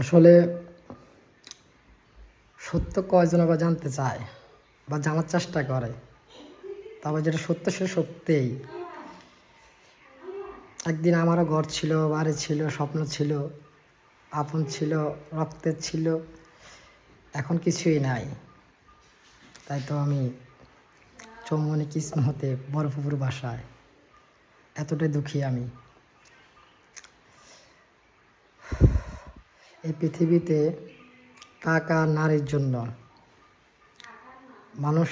আসলে সত্য কয়জন আবার জানতে চায় বা জানার চেষ্টা করে, তবে যেটা সত্য সেটা সত্যিই। একদিন আমারও ঘর ছিল, বাড়ি ছিল, স্বপ্ন ছিল, আপন ছিল, রক্তের ছিল, এখন কিছুই নাই। তাই তো আমি চৌমনি কিসমতে বরফপুর বাসায়, এতটাই দুঃখী আমি। এই পৃথিবীতে টাকা নারীর জন্য মানুষ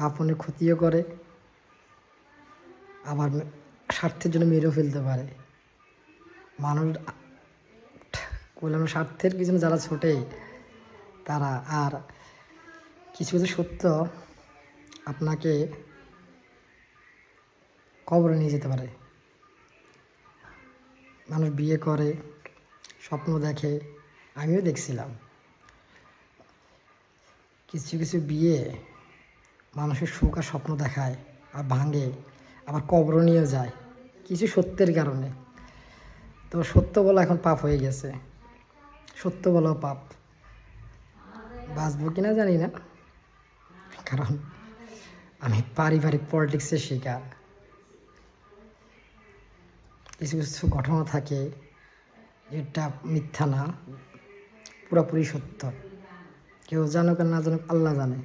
আপনি ক্ষতিও করে, আবার স্বার্থের জন্য মেরেও ফেলতে পারে। মানুষ বললাম স্বার্থের পিছনে যারা ছোটে তারা, আর কিছু কিছু সত্য আপনাকে কবরে নিয়ে যেতে পারে। মানুষ বিয়ে করে, স্বপ্ন দেখে, আমিও দেখছিলাম। কিছু কিছু বিয়ে মানুষের সুখ আর স্বপ্ন দেখায় আর ভাঙে, আবার কবরও নিয়ে যায় কিছু সত্যের কারণে। তো সত্য বলা এখন পাপ হয়ে গেছে, সত্য বলাও পাপ। বাঁচবো কিনা জানি না, কারণ আমি পারিবারিক পলিটিক্সের শিকার। কিছু কিছু ঘটনা থাকে যেটা মিথ্যা না, পুরোপুরি সত্য। কেউ জানুক আর না জানুক, আল্লাহ জানে।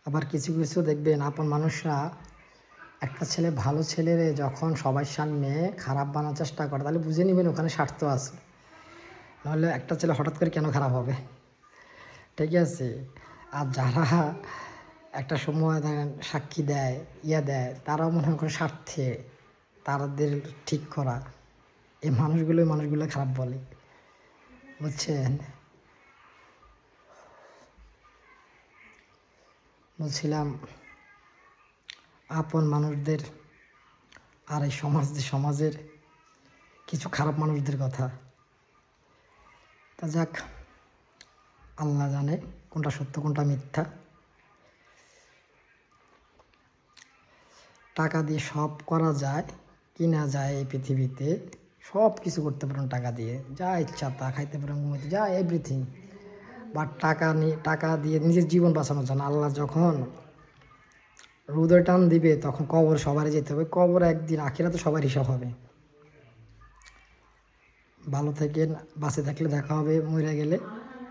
আবার কিছু কিছু দেখবেন আপন মানুষরা একটা ছেলে, ভালো ছেলেরে যখন সবার সামনে খারাপ বানার চেষ্টা করে, তাহলে বুঝে নেবেন ওখানে স্বার্থ আছে। নাহলে একটা ছেলে হঠাৎ করে কেন খারাপ হবে? ঠিক আছে। আর যারা একটা সময় দেখেন সাক্ষী দেয়, দেয়, তারাও মনে হয় স্বার্থে তাদের ঠিক করা। এই মানুষগুলো খারাপ বলে, বুঝছেন? বলছিলাম আপন মানুষদের আর এই সমাজের কিছু খারাপ মানুষদের কথা। তা যাক, আল্লাহ জানে কোনটা সত্য কোনটা মিথ্যা। টাকা দিয়ে সব করা যায়, কিনা যায় এই পৃথিবীতে। সব কিছু করতে পারেন টাকা দিয়ে, যা ইচ্ছা তা খাইতে পারেন, ঘুমাইতে, যা এভরিথিং। বাট টাকা দিয়ে নিজের জীবন বাঁচানোর জন্য আল্লাহ যখন রোদের টান দিবে, তখন কবর সবারই যেতে হবে। কবর একদিন, আখিরাতে সবার হিসাব হবে। ভালো থাকেন, বাঁচে থাকলে দেখা হবে, মরে গেলে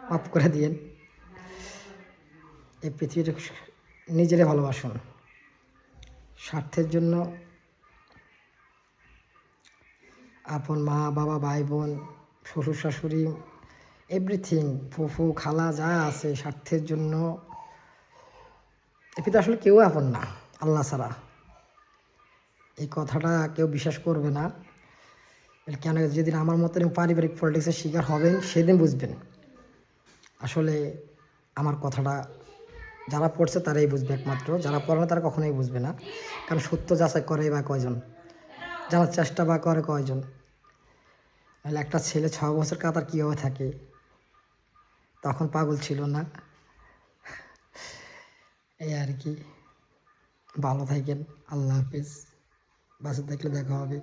মাফ করে দিয়েন। এই পৃথিবীর নিজেরে ভালোবাসুন। স্বার্থের জন্য আপন মা বাবা, ভাই বোন, শ্বশুর শাশুড়ি, এভরিথিং, ফুফু খালা যা আছে, স্বার্থের জন্য এপিতে আসলে কেউ আপন না আল্লাহ ছাড়া। এই কথাটা কেউ বিশ্বাস করবে না। কেন? যেদিন আমার মতো পারিবারিক পলিটিক্সের শিকার হবেন, সেদিন বুঝবেন আসলে আমার কথাটা। যারা পড়ছে তারাই বুঝবে একমাত্র, যারা পড়ে না তারা কখনোই বুঝবে না। কারণ সত্য যাচাই করে বা কয়জন, জানার চেষ্টা বা করে কয়জন? তাহলে একটা ছেলে 6 বছর কাতার কীভাবে থাকে, তখন পাগল ছিল না? এই আর কি। ভালো থাকেন, আল্লাহ হাফিজ। বাসে থাকলে দেখা হবে।